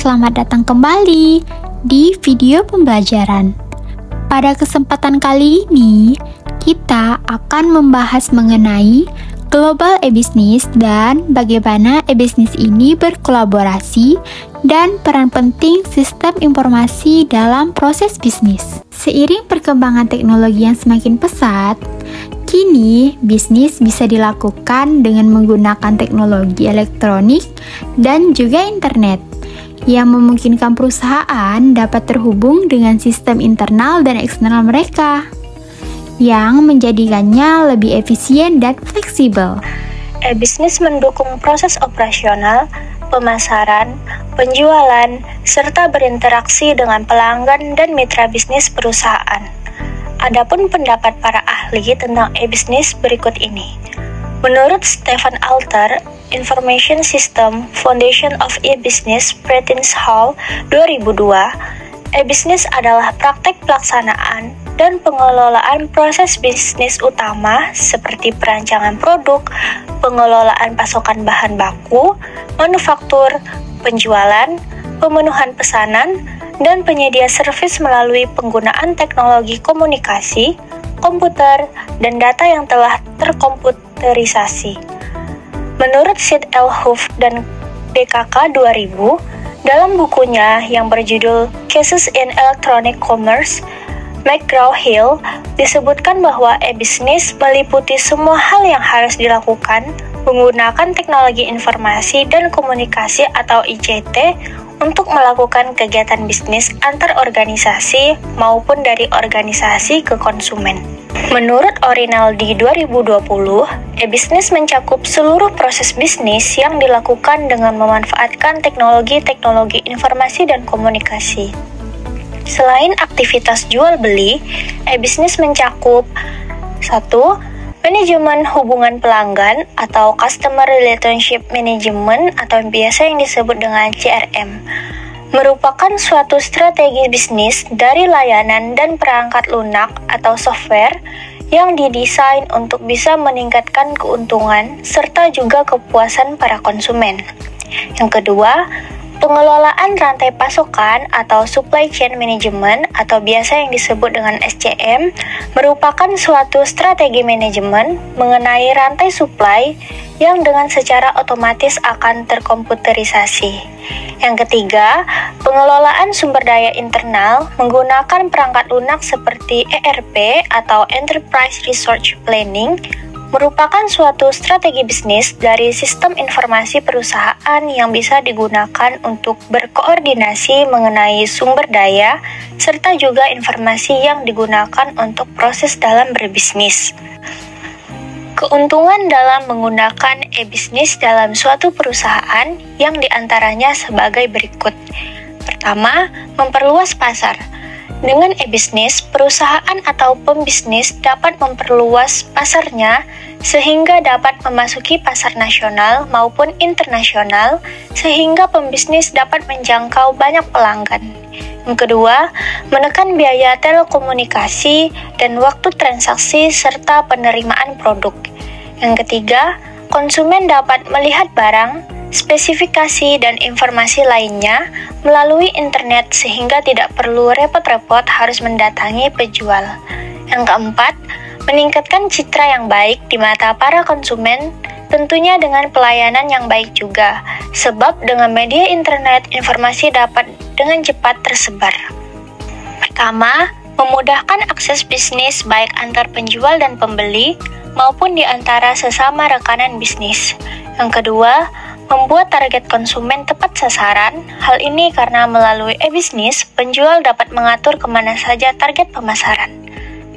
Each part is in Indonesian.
selamat datang kembali di video pembelajaran. Pada kesempatan kali ini, kita akan membahas mengenai global e-business dan bagaimana e-business ini berkolaborasi dan peran penting sistem informasi dalam proses bisnis. Seiring perkembangan teknologi yang semakin pesat, kini bisnis bisa dilakukan dengan menggunakan teknologi elektronik dan juga internet yang memungkinkan perusahaan dapat terhubung dengan sistem internal dan eksternal mereka yang menjadikannya lebih efisien dan fleksibel. E-bisnis mendukung proses operasional, pemasaran, penjualan, serta berinteraksi dengan pelanggan dan mitra bisnis perusahaan. Adapun pendapat para ahli tentang e-bisnis berikut ini. Menurut Stephen Alter, Information System Foundation of E-Business, Prentice Hall, 2002, e-bisnis adalah praktek pelaksanaan dan pengelolaan proses bisnis utama seperti perancangan produk, pengelolaan pasokan bahan baku, manufaktur, penjualan, pemenuhan pesanan, dan penyedia servis melalui penggunaan teknologi komunikasi, komputer, dan data yang telah terkomputerisasi. Menurut Sid L. Huff dan DKK 2000, dalam bukunya yang berjudul Cases in Electronic Commerce, McGraw-Hill disebutkan bahwa e-bisnis meliputi semua hal yang harus dilakukan menggunakan teknologi informasi dan komunikasi atau ICT untuk melakukan kegiatan bisnis antar organisasi maupun dari organisasi ke konsumen. Menurut Orinaldi 2020, e-bisnis mencakup seluruh proses bisnis yang dilakukan dengan memanfaatkan teknologi informasi dan komunikasi. Selain aktivitas jual beli, e-bisnis mencakup 1. Manajemen hubungan pelanggan atau Customer Relationship Management atau biasa yang disebut dengan CRM, merupakan suatu strategi bisnis dari layanan dan perangkat lunak atau software yang didesain untuk bisa meningkatkan keuntungan serta juga kepuasan para konsumen. Yang kedua, pengelolaan rantai pasokan atau supply chain management atau biasa yang disebut dengan SCM merupakan suatu strategi manajemen mengenai rantai supply yang dengan secara otomatis akan terkomputerisasi. Yang ketiga, pengelolaan sumber daya internal menggunakan perangkat lunak seperti ERP atau Enterprise Resource Planning merupakan suatu strategi bisnis dari sistem informasi perusahaan yang bisa digunakan untuk berkoordinasi mengenai sumber daya serta juga informasi yang digunakan untuk proses dalam berbisnis. Keuntungan dalam menggunakan e-bisnis dalam suatu perusahaan yang diantaranya sebagai berikut. Pertama, memperluas pasar. Dengan e-bisnis, perusahaan atau pembisnis dapat memperluas pasarnya sehingga dapat memasuki pasar nasional maupun internasional sehingga pembisnis dapat menjangkau banyak pelanggan. Yang kedua, menekan biaya telekomunikasi dan waktu transaksi serta penerimaan produk. Yang ketiga, konsumen dapat melihat barang, spesifikasi dan informasi lainnya melalui internet sehingga tidak perlu repot-repot harus mendatangi penjual. Yang keempat, meningkatkan citra yang baik di mata para konsumen, tentunya dengan pelayanan yang baik juga, sebab dengan media internet informasi dapat dengan cepat tersebar. Pertama, memudahkan akses bisnis baik antar penjual dan pembeli maupun di antara sesama rekanan bisnis. Yang kedua, membuat target konsumen tepat sasaran. Hal ini karena melalui e-bisnis, penjual dapat mengatur kemana saja target pemasaran.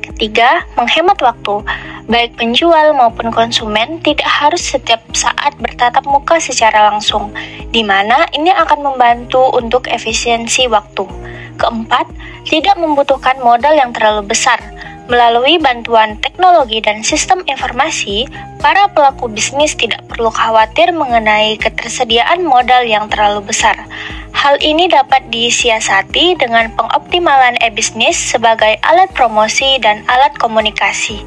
Ketiga, menghemat waktu. Baik penjual maupun konsumen tidak harus setiap saat bertatap muka secara langsung, di mana ini akan membantu untuk efisiensi waktu. Keempat, tidak membutuhkan modal yang terlalu besar. Melalui bantuan teknologi dan sistem informasi, para pelaku bisnis tidak perlu khawatir mengenai ketersediaan modal yang terlalu besar. Hal ini dapat disiasati dengan pengoptimalan e-bisnis sebagai alat promosi dan alat komunikasi.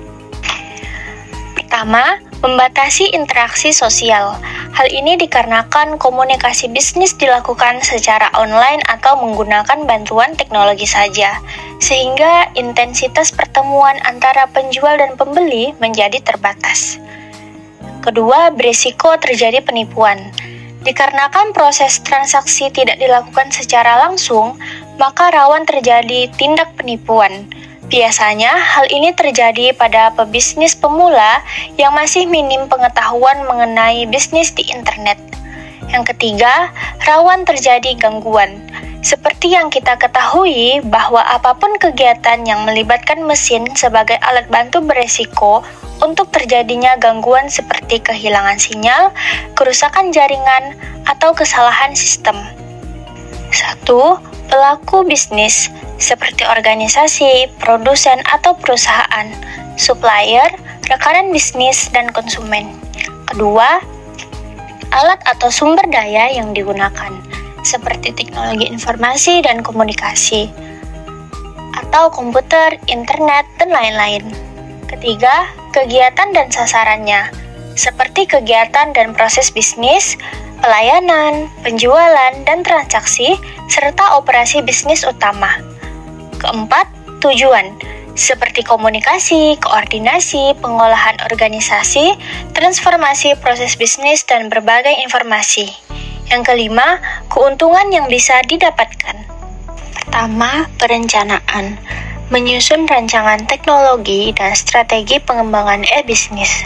Pertama, Membatasi interaksi sosial. Hal ini dikarenakan komunikasi bisnis dilakukan secara online atau menggunakan bantuan teknologi saja, sehingga intensitas pertemuan antara penjual dan pembeli menjadi terbatas. Kedua, berisiko terjadi penipuan. Dikarenakan proses transaksi tidak dilakukan secara langsung, maka rawan terjadi tindak penipuan. Biasanya, hal ini terjadi pada pebisnis pemula yang masih minim pengetahuan mengenai bisnis di internet. Yang ketiga, rawan terjadi gangguan. Seperti yang kita ketahui bahwa apapun kegiatan yang melibatkan mesin sebagai alat bantu beresiko untuk terjadinya gangguan seperti kehilangan sinyal, kerusakan jaringan, atau kesalahan sistem. 1. Pelaku bisnis seperti organisasi, produsen atau perusahaan, supplier, rekanan bisnis, dan konsumen. Kedua, alat atau sumber daya yang digunakan, seperti teknologi informasi dan komunikasi, atau komputer, internet, dan lain-lain. Ketiga, kegiatan dan sasarannya, seperti kegiatan dan proses bisnis, pelayanan, penjualan, dan transaksi, serta operasi bisnis utama. Keempat, tujuan, seperti komunikasi, koordinasi, pengolahan organisasi, transformasi proses bisnis, dan berbagai informasi. Yang kelima, keuntungan yang bisa didapatkan. Pertama, perencanaan. Menyusun rancangan teknologi dan strategi pengembangan e-bisnis.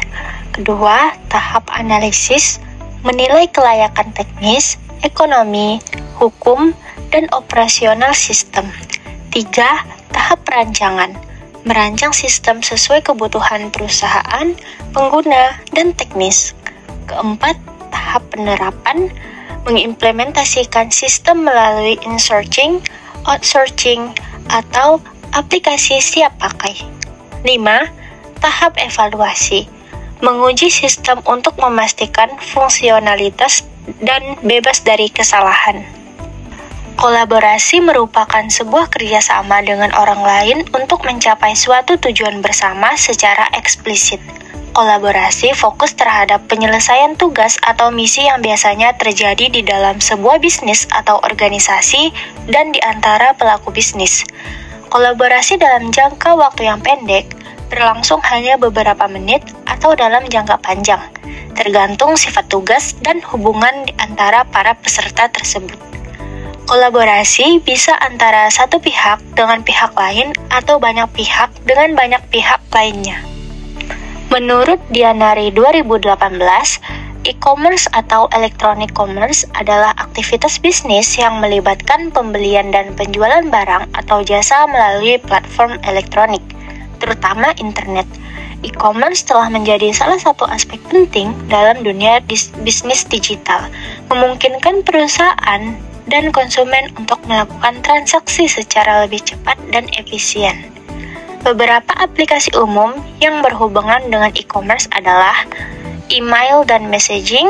Kedua, tahap analisis. Menilai kelayakan teknis, ekonomi, hukum, dan operasional sistem. 3. Tahap perancangan. Merancang sistem sesuai kebutuhan perusahaan, pengguna, dan teknis. Keempat, tahap penerapan. Mengimplementasikan sistem melalui insourcing, outsourcing, atau aplikasi siap pakai. 5. Tahap evaluasi. Menguji sistem untuk memastikan fungsionalitas dan bebas dari kesalahan. Kolaborasi merupakan sebuah kerjasama dengan orang lain untuk mencapai suatu tujuan bersama secara eksplisit. Kolaborasi fokus terhadap penyelesaian tugas atau misi yang biasanya terjadi di dalam sebuah bisnis atau organisasi dan di antara pelaku bisnis. Kolaborasi dalam jangka waktu yang pendek berlangsung hanya beberapa menit atau dalam jangka panjang, tergantung sifat tugas dan hubungan di antara para peserta tersebut. Kolaborasi bisa antara satu pihak dengan pihak lain atau banyak pihak dengan banyak pihak lainnya. Menurut Dianari 2018, e-commerce atau electronic commerce adalah aktivitas bisnis yang melibatkan pembelian dan penjualan barang atau jasa melalui platform elektronik, terutama internet. E-commerce telah menjadi salah satu aspek penting dalam dunia bisnis digital, memungkinkan perusahaan dan konsumen untuk melakukan transaksi secara lebih cepat dan efisien. Beberapa aplikasi umum yang berhubungan dengan e-commerce adalah email dan messaging,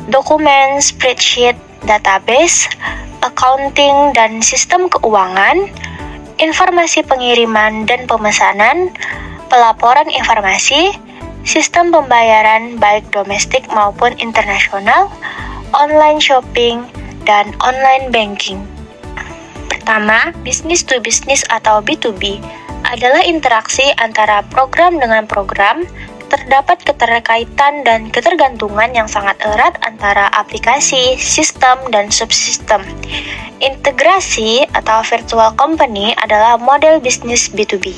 dokumen, spreadsheet, database, accounting dan sistem keuangan, informasi pengiriman dan pemesanan, pelaporan informasi, sistem pembayaran baik domestik maupun internasional, online shopping, dan online banking. Pertama, business to business atau B2B adalah interaksi antara program dengan program. Terdapat keterkaitan dan ketergantungan yang sangat erat antara aplikasi, sistem, dan subsistem. Integrasi atau virtual company adalah model bisnis B2B.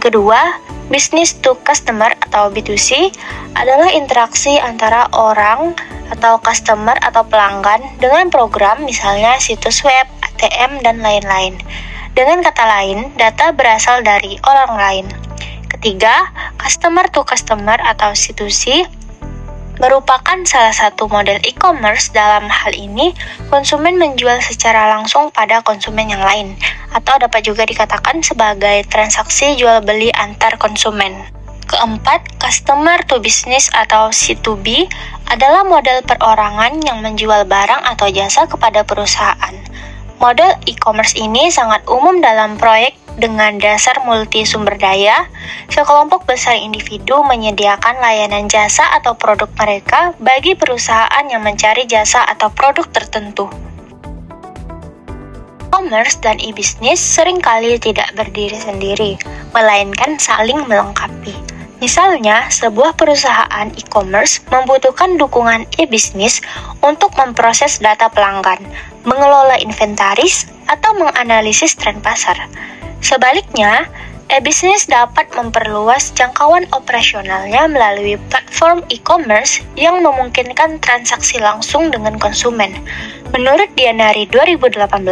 Kedua, business to customer atau B2C adalah interaksi antara orang atau customer atau pelanggan dengan program, misalnya situs web, ATM, dan lain-lain. Dengan kata lain, data berasal dari orang lain. Ketiga, customer to customer atau C2C merupakan salah satu model e-commerce. Dalam hal ini, konsumen menjual secara langsung pada konsumen yang lain, atau dapat juga dikatakan sebagai transaksi jual-beli antar konsumen. Keempat, customer to business atau C2B adalah model perorangan yang menjual barang atau jasa kepada perusahaan. Model e-commerce ini sangat umum dalam proyek dengan dasar multi sumber daya. Sekelompok besar individu menyediakan layanan jasa atau produk mereka bagi perusahaan yang mencari jasa atau produk tertentu. E-commerce dan e-bisnis seringkali tidak berdiri sendiri, melainkan saling melengkapi. Misalnya, sebuah perusahaan e-commerce membutuhkan dukungan e-bisnis untuk memproses data pelanggan, mengelola inventaris, atau menganalisis tren pasar. Sebaliknya, e-bisnis dapat memperluas jangkauan operasionalnya melalui platform e-commerce yang memungkinkan transaksi langsung dengan konsumen. Menurut Dianari 2018,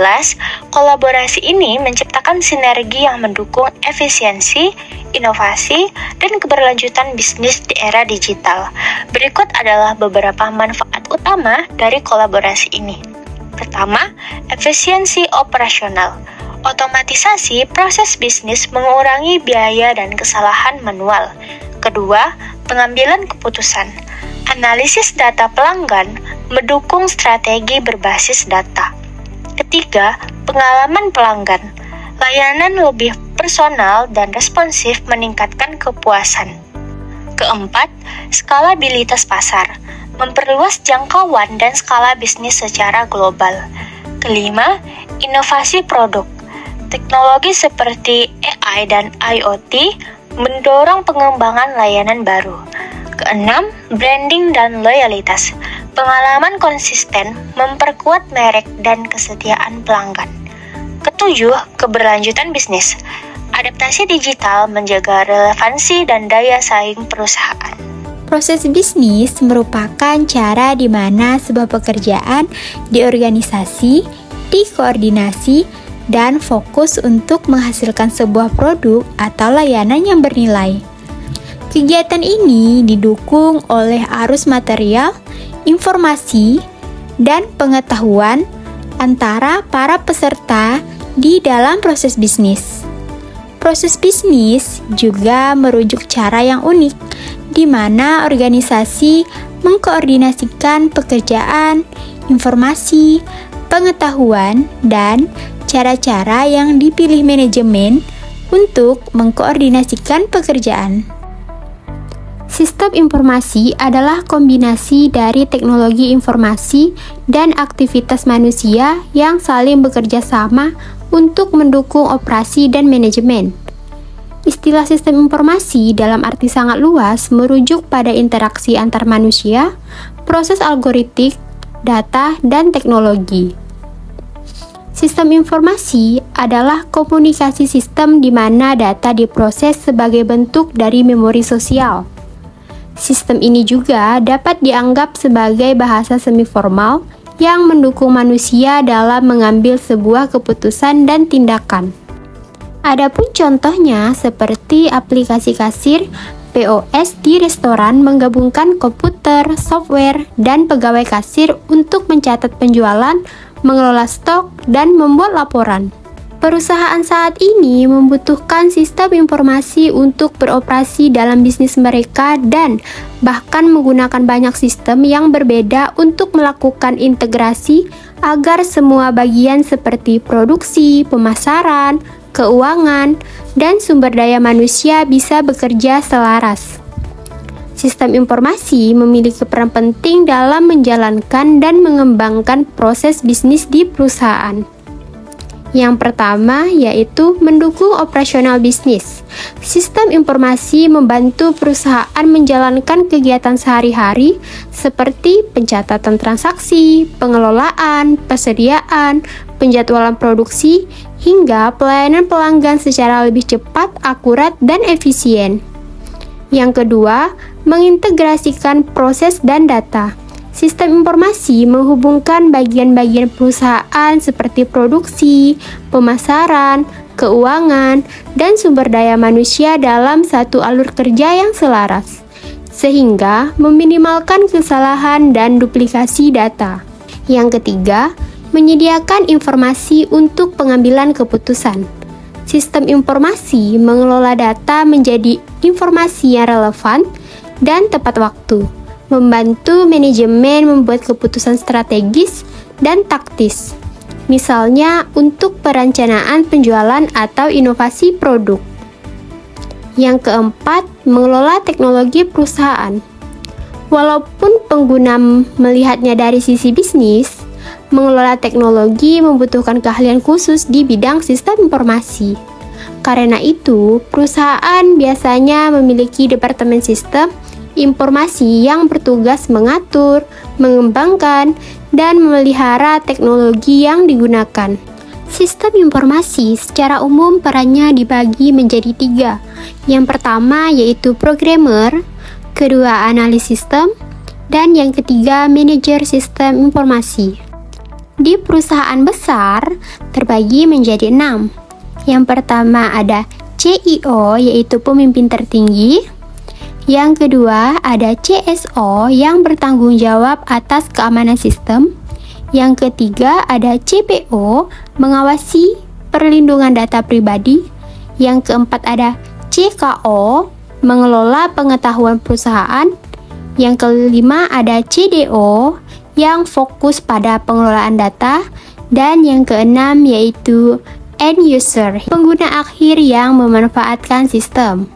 kolaborasi ini menciptakan sinergi yang mendukung efisiensi, inovasi, dan keberlanjutan bisnis di era digital. Berikut adalah beberapa manfaat utama dari kolaborasi ini. Pertama, efisiensi operasional. Otomatisasi proses bisnis mengurangi biaya dan kesalahan manual. Kedua, pengambilan keputusan. Analisis data pelanggan mendukung strategi berbasis data. Ketiga, pengalaman pelanggan. Layanan lebih personal dan responsif meningkatkan kepuasan. Keempat, skalabilitas pasar. Memperluas jangkauan dan skala bisnis secara global. Kelima, inovasi produk. Teknologi seperti AI dan IoT mendorong pengembangan layanan baru. Keenam, branding dan loyalitas. Pengalaman konsisten memperkuat merek dan kesetiaan pelanggan. Ketujuh, keberlanjutan bisnis. Adaptasi digital menjaga relevansi dan daya saing perusahaan. Proses bisnis merupakan cara di mana sebuah pekerjaan diorganisasi, dikoordinasi, dan fokus untuk menghasilkan sebuah produk atau layanan yang bernilai. Kegiatan ini didukung oleh arus material, informasi, dan pengetahuan antara para peserta di dalam proses bisnis. Proses bisnis juga merujuk cara yang unik, di mana organisasi mengkoordinasikan pekerjaan, informasi, pengetahuan, dan cara-cara yang dipilih manajemen untuk mengkoordinasikan pekerjaan. Sistem informasi adalah kombinasi dari teknologi informasi dan aktivitas manusia yang saling bekerja sama untuk mendukung operasi dan manajemen. Istilah sistem informasi dalam arti sangat luas merujuk pada interaksi antar manusia, proses algoritmik, data, dan teknologi. Sistem informasi adalah komunikasi sistem di mana data diproses sebagai bentuk dari memori sosial. Sistem ini juga dapat dianggap sebagai bahasa semi-formal yang mendukung manusia dalam mengambil sebuah keputusan dan tindakan. Adapun contohnya seperti aplikasi kasir, POS di restoran menggabungkan komputer, software, dan pegawai kasir untuk mencatat penjualan, mengelola stok, dan membuat laporan. Perusahaan saat ini membutuhkan sistem informasi untuk beroperasi dalam bisnis mereka dan bahkan menggunakan banyak sistem yang berbeda untuk melakukan integrasi agar semua bagian seperti produksi, pemasaran, keuangan, dan sumber daya manusia bisa bekerja selaras. Sistem informasi memiliki peran penting dalam menjalankan dan mengembangkan proses bisnis di perusahaan. Yang pertama yaitu mendukung operasional bisnis. Sistem informasi membantu perusahaan menjalankan kegiatan sehari-hari seperti pencatatan transaksi, pengelolaan, persediaan, penjadwalan produksi, hingga pelayanan pelanggan secara lebih cepat, akurat, dan efisien. Yang kedua, mengintegrasikan proses dan data. Sistem informasi menghubungkan bagian-bagian perusahaan seperti produksi, pemasaran, keuangan, dan sumber daya manusia dalam satu alur kerja yang selaras, sehingga meminimalkan kesalahan dan duplikasi data. Yang ketiga, menyediakan informasi untuk pengambilan keputusan. Sistem informasi mengelola data menjadi informasi yang relevan dan tepat waktu, membantu manajemen membuat keputusan strategis dan taktis. misalnya untuk perencanaan penjualan atau inovasi produk. Yang keempat, mengelola teknologi perusahaan. Walaupun pengguna melihatnya dari sisi bisnis, mengelola teknologi membutuhkan keahlian khusus di bidang sistem informasi. Karena itu, perusahaan biasanya memiliki departemen sistem informasi yang bertugas mengatur, mengembangkan, dan memelihara teknologi yang digunakan. Sistem informasi secara umum perannya dibagi menjadi 3. Yang pertama yaitu programmer, kedua analis sistem, dan yang ketiga manajer sistem informasi. Di perusahaan besar terbagi menjadi 6. Yang pertama ada CIO yaitu pemimpin tertinggi. Yang kedua ada CSO yang bertanggung jawab atas keamanan sistem. Yang ketiga ada CPO, mengawasi perlindungan data pribadi. Yang keempat ada CKO, mengelola pengetahuan perusahaan. Yang kelima ada CDO, yang fokus pada pengelolaan data. Dan yang keenam yaitu end user, pengguna akhir yang memanfaatkan sistem.